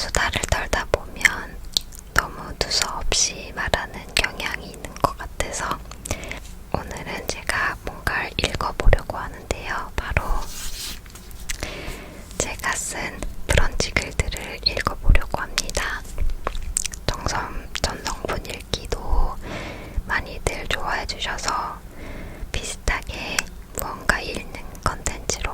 수다를 떨다 보면 너무 두서없이 말하는 경향이 있는 것 같아서 오늘은 제가 뭔가를 읽어보려고 하는데요. 바로 제가 쓴 브런치 글들을 읽어보려고 합니다. 전성분 읽기도 많이들 좋아해 주셔서 비슷하게 무언가 읽는 컨텐츠로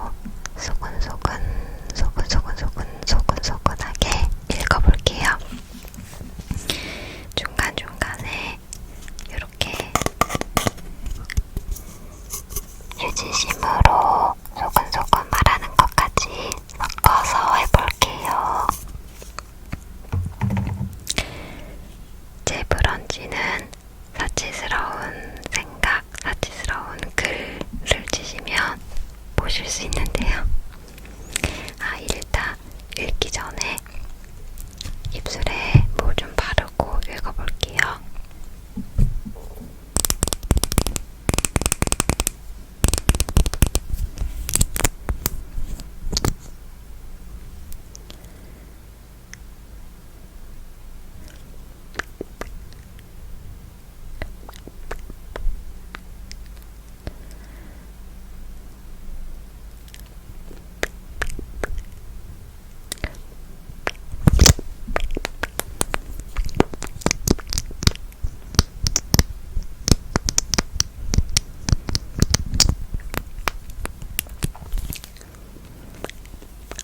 소근소근하게 읽어볼게요. 중간중간에 이렇게 유지심으로 소근소근 말하는 것까지 섞어서 해볼게요. 제 브런치는 사치스러운 생각, 사치스러운 글을 치시면 보실 수 있는데요. 일단 읽기 전에 입술에 물 좀 바르고 읽어볼게요.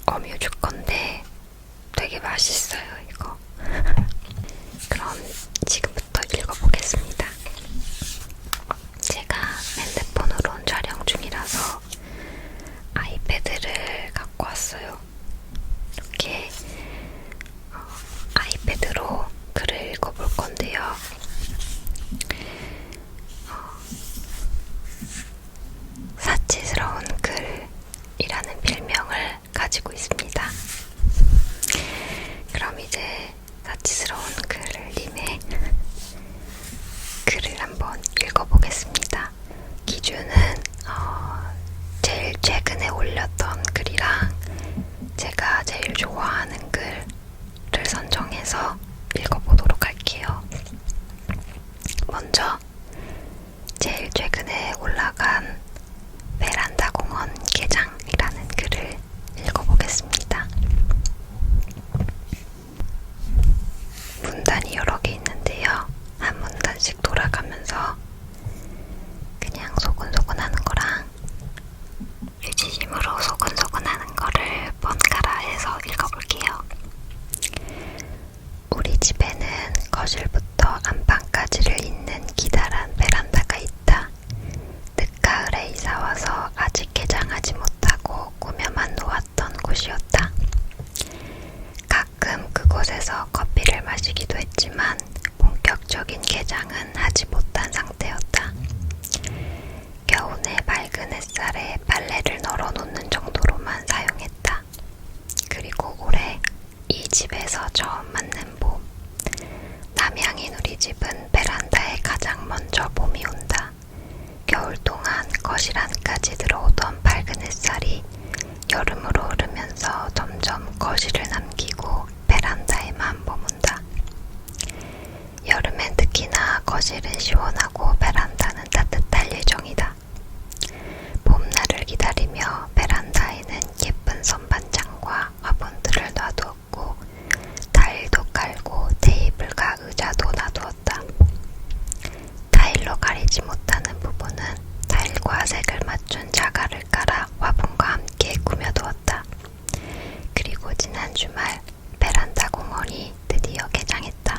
어뮤 줄 건데 되게 맛있어요, 이거. 그럼 지금부터 읽어보겠습니다. 제가 핸드폰으로 촬영 중이라서 아이패드를 갖고 왔어요. 이렇게 아이패드로 글을 읽어볼 건데요. 사치스러운 글이라는 필명을 가지고 있습니다. 그럼 이제 사치스러운 글님의 글을 한번 읽어보겠습니다. 기준은 제일 최근에 올렸던 글이랑 제가 제일 좋아하는 글을 선정해서 읽어보도록 할게요. 먼저 제일 최근에 올라간 베란다 공원 개장이라는 글을 읽어보겠습니다. 문단이 여러 개 있는데요. 한 문단씩 돌아가면서 그냥 소근소근하는 거랑 유지심으로 소근소근하는 거를 번갈아 해서 읽어볼게요. 우리 집에는 거실부터 안방까지를 잇는 기다란 베란다가 있다. 늦가을에 이사와서 아직 개장하지 못하고 꾸며만 놓았던 곳이었다. 가끔 그곳에서 커피를 마시기도 했지만 본격적인 개장은 하지 못한 상태였다. 겨우내 맑은 햇살에 빨래를 널어놓는 정도로만 사용했다. 그리고 올해 이 집에서 처음 맞는 봄. 남양인 우리 집은 베란다에 가장 먼저 봄이 온다. 겨울 동안 거실 안까지 들어오던 밝은 햇살이 여름으로 흐르면서 점점 거실을 남기고 베란다에만 머문다. 여름엔 특히나 거실은 시원하고 베란다는 따뜻할 예정이다. 봄날을 기다리며 베란다에는 예쁜 선반장과 화분들을 놔두었고 타일도 깔고 테이블과 의자도 놔두었다. 타일로 가리지 못하는 부분은 타일과 색을 맞춘 자갈을 깔아 화분과 함께 꾸며두었다. 그리고 지난 주말 베란다 공원이 드디어 개장했다.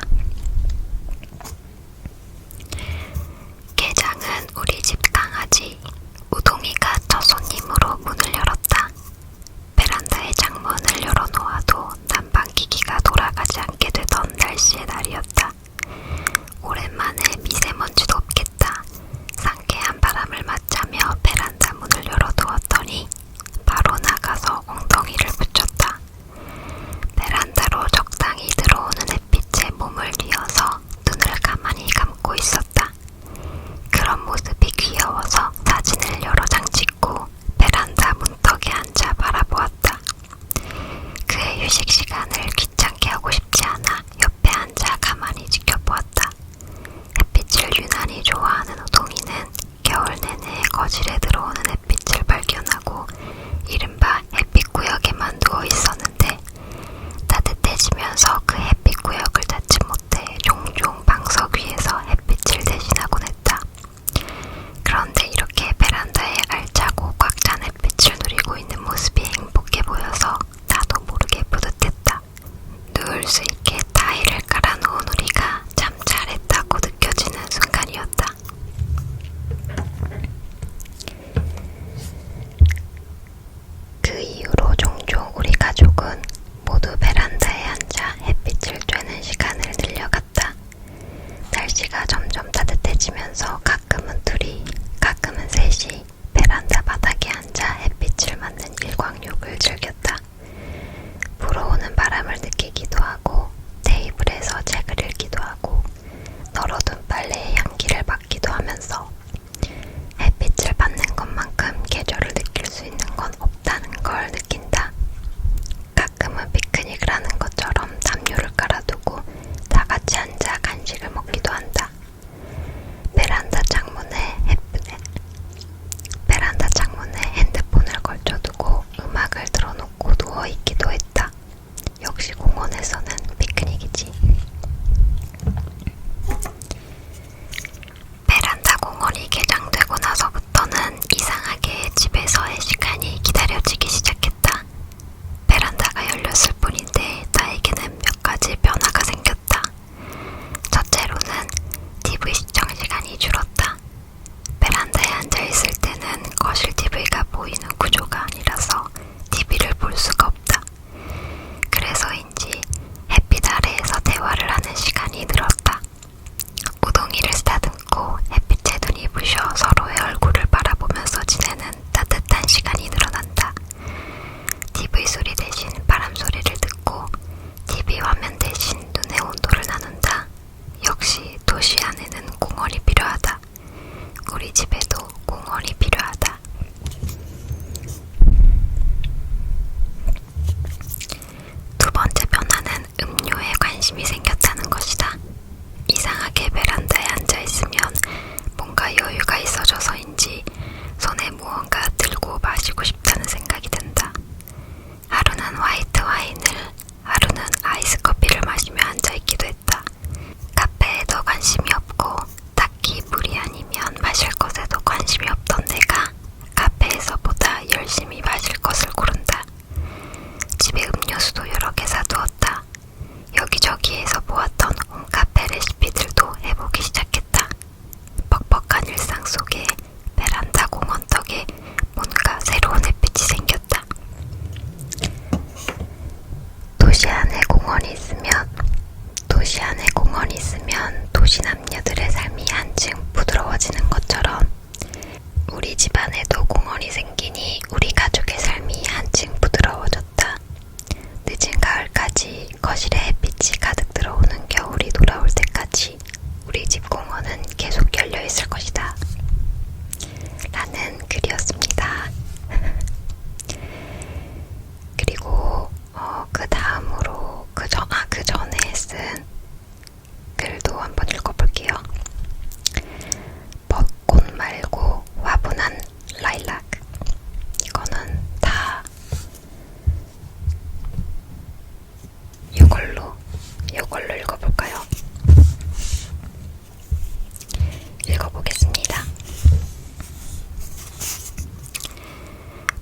볼 수 있게 타일을 깔아놓은 우리가 참 잘했다고 느껴지는 순간이었다. 그 이후로 종종 우리 가족은 모두 베란다에 앉아 햇빛을 쬐는 시간을 늘려갔다. 날씨가 점점 따뜻해지면서 가끔은 둘이, 가끔은 셋이 베란다 바닥에 앉아 햇빛을 맞는 일광욕을 즐겼다. 불어오는 바람을 느끼기도 하고 테이블에서 책을 읽기도 하고 널어둔 빨래의 향기를 맡기도 하면서 햇빛을 받는 것만큼 계절을 느낄 수 있는 건 없다는 걸 느낀다. 가끔은 피크닉을 하는 것처럼 담요를 깔아두고 다 같이 앉아 간식을 먹기도 한다. 베란다 창문에 핸드폰을 걸쳐두고 음악을 틀어놓고 누워있기도 했다. 역시 공원에서는 피크닉이지. 베란다 공원이 개장되고 나서부터는 이상하게 집에서의 시간이 기다려지기 시작했다. 베란다가 열렸을 뿐인데 나에게는 몇 가지 변화가 생겼다. 첫째로는 TV 시청 시간이 줄었다. 베란다에 앉아있을 때는 거실 TV가 보이는 구조가 아니라서 TV를 볼 수가 없다. 그래서인지 햇빛 아래에서 대화를 하는 시간이 늘었다. 우동이를 쓰다듬고 햇빛에 눈이 부셔 서로의 얼굴을 바라보면서 지내는 따뜻한 시간이 늘어난다. TV 소리 대신 바람 소리를 듣고 TV 화면 대신 눈의 온도를 나눈다. 역시 도시 안에는 공원이 필요하다. 우리 집에도 공원이 필요하다. 두 번째 변화는 음료에 관심이 생겼다는 것이다. 이상하게 베란다에 앉아있으면 뭔가 여유가 있어져서인지 손에 무언가 들고 마시고 싶다는 생각이 든다. 하루는 화이트 와인을, 하루는 아이스 커피를 마시며 앉아있기도 했다. 카페에도 관심이 없고 딱히 물이 아니면 마실 것에도 관심이 없던 내가 카페에서보다 열심히 마실 것을 고른다. 집에 음료수도 여러 개 사두었다. 여기저기에서 보았던 홈카페 레시피들도 해보기 시작했다. 뻑뻑한 일상 속에 베란다 공원 덕에 뭔가 새로운 햇빛이 생겼다. 도시 안에 공원이 있으면 도시 남녀들의 삶이 한층 부드러워지는 것처럼 우리 집 안에도 공원이 생기니 우리 가족의 삶이 한층 부드러워졌다. 늦은 가을까지 거실에 햇빛이 가득 들어오는 겨울이 돌아올 때까지 우리 집 공원은 계속 열려 있을 것이다. 라는 글이었습니다. 그리고 그 다음으로 그 전에 쓴 글도 한번 읽어볼게요. 벚꽃 말고 화분한 라일락. 이거는 다 이걸로 읽어볼까요? 읽어보겠습니다.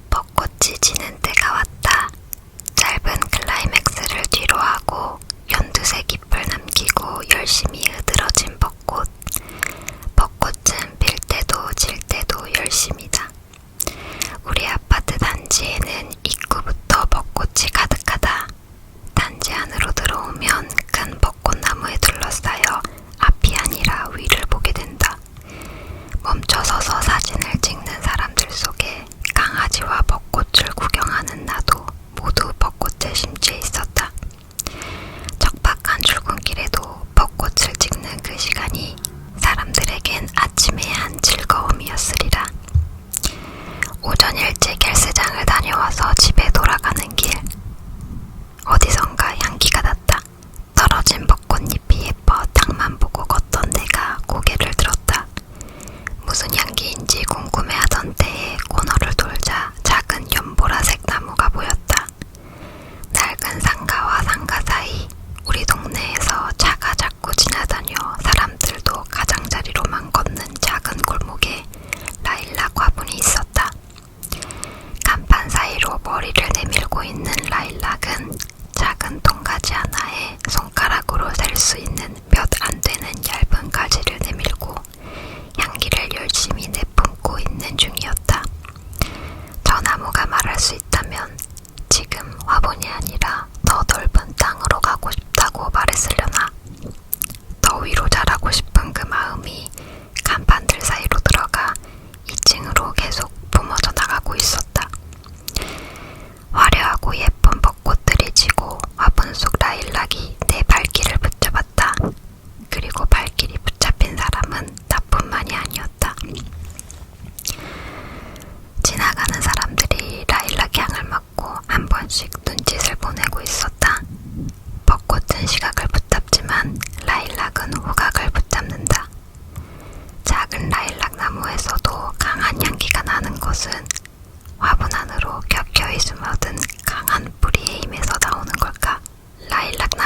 벚꽃이 지는 때가 왔다. 짧은 클라이맥스를 뒤로 하고 연두색 잎을 남기고 열심히 으드러진 벚꽃. 벚꽃은 필 때도 질 때도 열심이다. 우리 아파트 단지에는 입구부터 벚꽃이 가득하다. 단지 안으로 들어오면 큰 벚꽃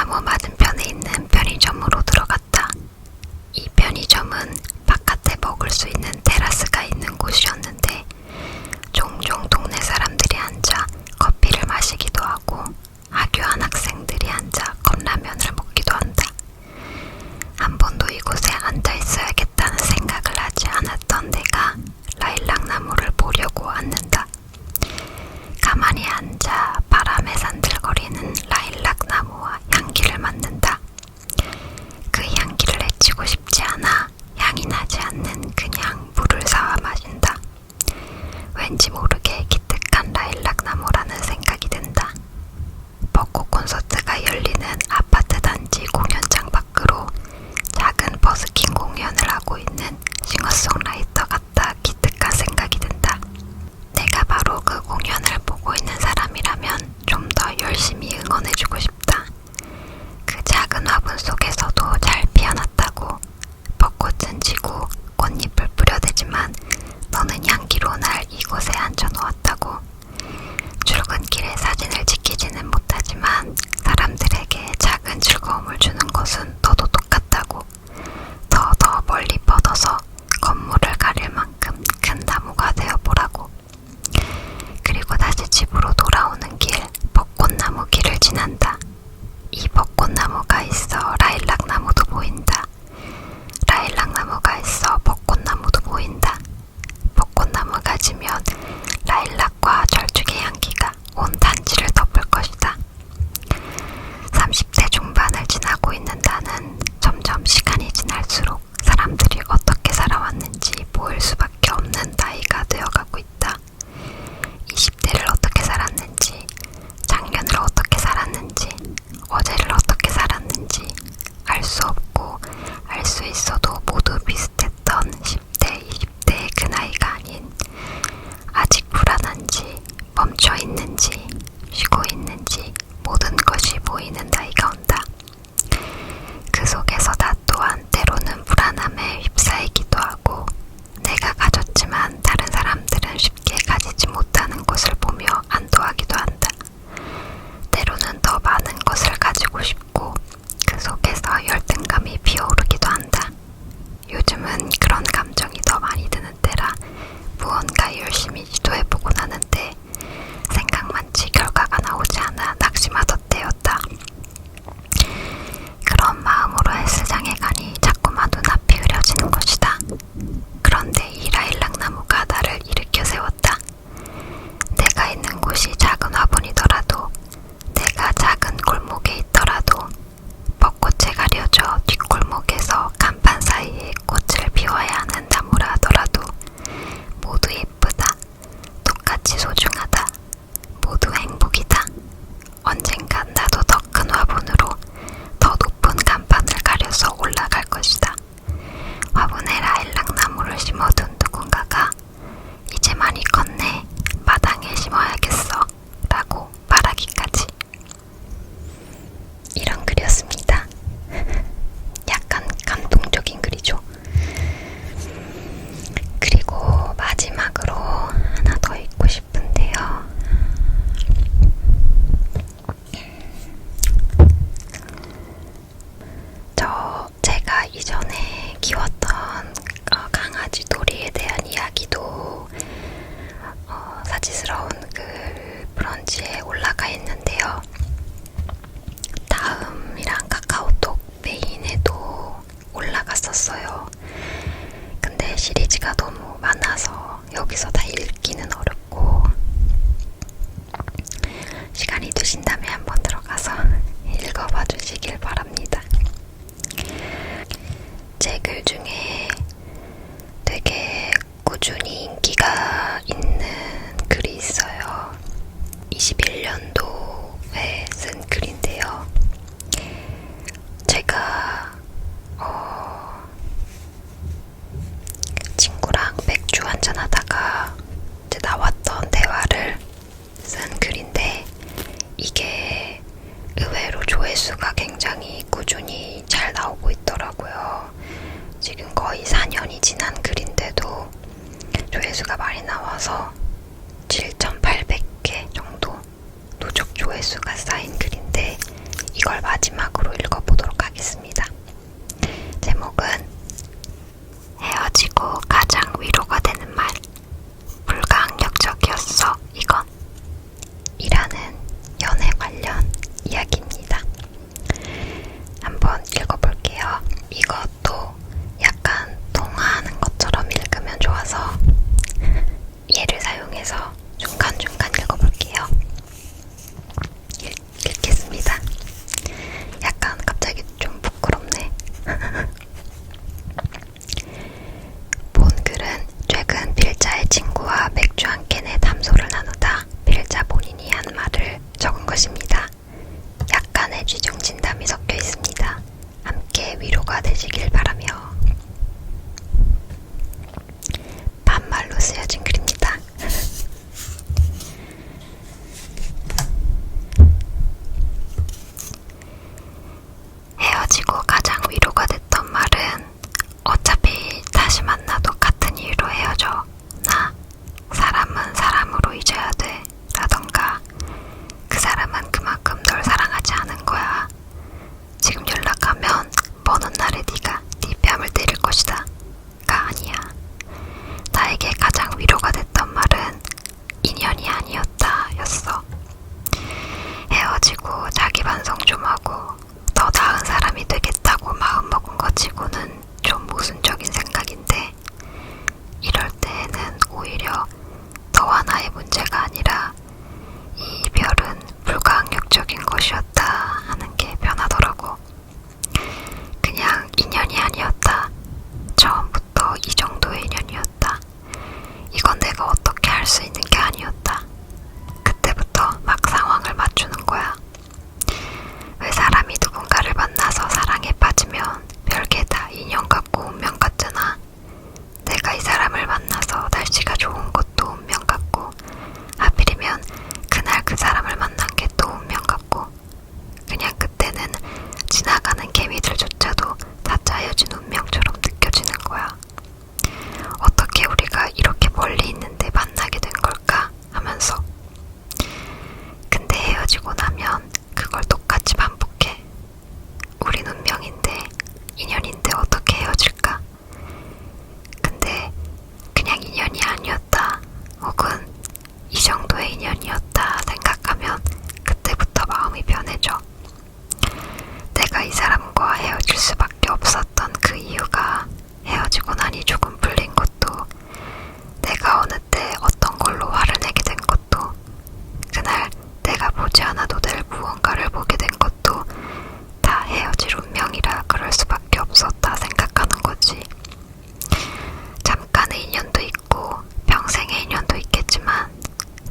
벚꽃나무 맞은편에 있는 편의점으로 들어갔다. 이 편의점은 바깥에 먹을 수 있는 테라스가 있는 곳이었는데 종종 동네 사람들이 앉아 커피를 마시기도 하고 하교한 학생들이 앉아 컵라면을 먹기도 한다. 한 번도 이곳에 앉아 있어야겠다는 생각을 하지 않았던 내가 라일락나무를 보려고 앉는다. 가만히 앉아 바람에 산들거리는 라일락나무와 향기를 맡는다. 그 향기를 해치고 싶지 않아 향이 나지 않는 그냥 물을 사와 마신다. 왠지 모르게 기특한 라일락나무라는 생각이 든다. 벚꽃 콘서트가 열리는 아파트 단지 공연장 밖으로 작은 버스킹 공연을 하고 있는 싱어송라이터 같다 기특한 생각이 든다. 내가 바로 그 공연을 보고 있는 사람이라면 좀 더 열심히 응원해주고 싶다. 그 작은 화분 속에서도 잘 피어났다고. 벚꽃은 지고 꽃잎을 뿌려대지만 너는 향기로 날 이곳에 앉혀놓았다고. 출근길에 사진을 찍히지는 못하지만 사람들에게 작은 즐거움을 주는 것은 너도 똑같다고. 더 멀리 뻗어서 건물을 가릴 만큼 큰 나무가 되어보라고. 그리고 다시 집으로 돌아오는 길, 벚꽃나무 길을 지난다. 이 벚꽃나무가 있어 라일락나무도 보인다. 라일락나무가 있어 벚꽃나무도 보인다. 벚꽃나무가 지면 라일락과 절쭉의 향기가 온 단지를 덮을 것이다. 30대 중반을 지나고 있는 나는 점점 시간이 지날수록 사람들이 어떻게 살아왔는지 보일 수밖에 없는 나이가 되어가고 있다. 20대를 어떻게 살았는지, 작년을 어떻게 살았는지, 어제를 어떻게 살았는지 알 수 없고 알 수 있어도 모두 비슷했던 10대, 20대의 그 나이가 아닌 아직 불안한지, 멈춰 있는지, 쉬고 있는지 모든 것이 보이는 나이가 온다. 그 속에서 나 또한 때로는 불안함에 휩싸이기도 하고 내가 가졌지만 다른 사람들은 쉽게 가지지 못하는 것을 보며 안도하기도 한다. 때로는 더 많은 것을 가지고 싶고 그 속에서 열등감이 피어오르기도 한다. 요즘은 그런 감정이 더 많이 드는 때라 무언가 열심히 시도해보곤 하는데 생각만치 결과가 나오지 않아 낙심하던 때였다. 그런 마음으로 헬스장에 가니 자꾸만 눈앞이 흐려지는 것이다. 그런데 이 라일락나무가 나를 일으켜 세웠다. 내가 있는 곳이 작은 화분이더라도, 내가 작은 골목에 있더라도, 벚꽃에 가려져 뒷골목에서 간판 사이에 꽃을 피워야 하는 나무라 하더라도 모두 예쁘다. 똑같이 소중하다. 모두 행복이다. 언젠간 나도 더 큰 화분으로 더 높은 간판을 가려서 올라갈 것이다. 화분에 라일락나무를 심어둔 누군가가 이제 많이 컸네. 마당에 심어야겠어. 라고 말하기까지. 이런 글이었습니다. 약간 감동적인 글이죠. 그리고 마지막으로 하나 더 읽고 싶은데요. 제가 이전에 키웠던 강아지 도리에 대한 이야기도 사치스러운 그 브런치에 올라가 있는데요. 다음이랑 카카오톡 메인에도 올라갔었어요. 근데 시리즈가 너무 많아서 여기서 다 읽기는 어렵고 시간이 되신다면 한번 들어가서 읽어봐 주시길 바랍니다. 제 글 중에 되게 꾸준히 인기가 있는 글이 있어요. 21년도에 쓴 글인데요. 제가 친구랑 맥주 한잔하다가 이제 나왔던 대화를 쓴 글인데 이게 의외로 조회수가 굉장히 꾸준히 잘 나오고 있더라고요. 지금 거의 4년이 지난 글인데도 조회수가 많이 나와서 7,800개 정도 누적 조회수가 쌓인 글인데 이걸 마지막으로 읽어보도록 하겠습니다. 제목은 헤어지고 가장 위로가 되는 말. 불가항력적이었어, 이건. 이라는 연애 관련 이야기입니다. 한번 읽어볼게요. 이것도 약간 통화하는 것처럼 읽으면 좋아서 얘를 사용해서 중간중간 읽어볼게요. 읽겠습니다. 약간 갑자기 좀 부끄럽네. 본 글은 최근 필자의 친구와 맥주 한 캔에 담소를 나누다 필자 본인이 한 말을 적은 것입니다. 약간의 쥐중진담이 섞여 있습니다. 함께 위로가 되시길 바라며. 반말로 쓰여진 글입니다. 헤어지고 가장 위로가 됐던 말은 어차피 다시 만나도 같은 이유로 헤어져. 나 사람은 사람으로 잊어야 돼. 라던가 그 사람은 그만큼 널 사랑하지 않은 거야. 지금 연락하면 먼 훗날에 네가 네 뺨을 때릴 것이다. 가 아니야. 나에게 가장 위로가 됐던 말은 인연이 아니었다 였어. 헤어지고 자기 반성 좀 하고 더 나은 사람이 되겠다고 마음먹은 것 치고는 좀 모순적인 생각인데, 이럴 때에는 오히려 너와 나의 문제가 아니라 이 이별은 불가항력적인 것이었다 하는 게 편하더라고. 그냥 인연이 아니었다. 처음부터 이 정도의 인연이었다. 이건 내가 어떻게 할 수 있는 게 아니었다. 그때부터 막 상황을 맞추는 거야. 왜 사람이 누군가를 만나서 사랑에 빠지면 별게 다 인연 같고 운명 같잖아. 내가 이 사람을 만나서 날씨가 좋은 것도 운명 같고, 하필이면 그날 그 사람을 만난 게 또 운명 같고, 그냥 그때는 지나가는 개미들조차도 다 짜여진 운명처럼 느껴지는 거야. 어떻게 우리가 이렇게 멀리 있는데 만나게 된 걸까 하면서. 근데 헤어지고 나면 그걸 똑같이 반복해. 우린 운명인데, 인연인데 어떻게 헤어질까? 근데 그냥 인연이 아니었다, 혹은 이 정도의 인연이었다 생각하면 그때부터 마음이 변해져. 내가 이 사람과 헤어질 수밖에 없었던 그 이유가 헤어지고 나니 조금 풀린 것도, 내가 어느 때 어떤 걸로 화를 내게 된 것도, 그날 내가 보지 않아도 될 무언가를 보게 된 것도 다 헤어질 운명이라 그럴 수밖에 없었다 생각하는 거지. 잠깐의 인연도 있고 평생의 인연도 있겠지만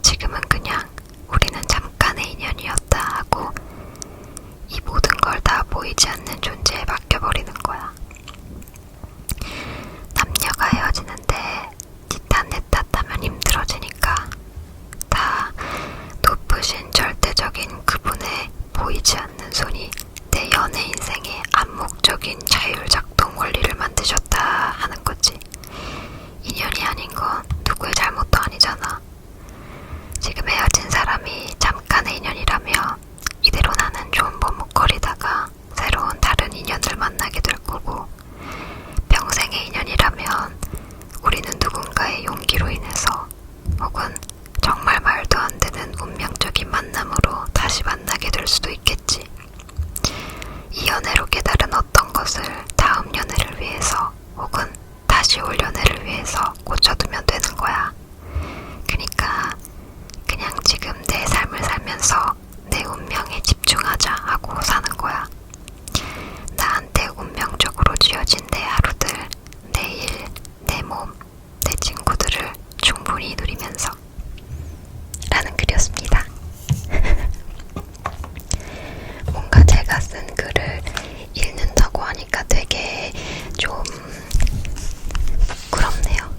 지금은 그냥 우리는 잠깐의 인연이었다 하고 이 모든 걸 다 보이지 않는 존재에 맡겨버리는 거야. 남녀가 헤어지는데 니 탓 내 탓하면 힘들어지니까 다 높으신 절대적인 그분의 보이지 않는 손이 내 연애 인생의 암묵적인 자율작동 원리를 만드셨다 하는 거지. 인연이 아닌 건 누구의 잘못도 아니잖아. 지금 헤어진 사람이 잠깐의 인연이라면 이대로 나는 좀 머뭇거리다가 새로운 다른 인연을 만나게 될 거고, 평생의 인연이라면 우리는 누군가의 용기로 인해서 혹은 정말 말도 안 되는 운명적인 만남으로 다시 만나게 될 수도 있겠지. 이 연애로 깨달은 어떤 것을 다음 연애를 위해서 혹은 다시 올 연애를 위해서 고쳐두면 되는 거야. 그러니까 그냥 지금 내 삶을 살면서 내 운명에 집중하자 하고 사는 거야. 나한테 운명적으로 쥐어진 내 하루들, 내 일, 내 몸, 내 친구들을 충분히 누리면서. 라는 글이었습니다. 뭔가 제가 쓴 글을 읽는다고 하니까 되게 좀 부끄럽네요.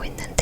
있는데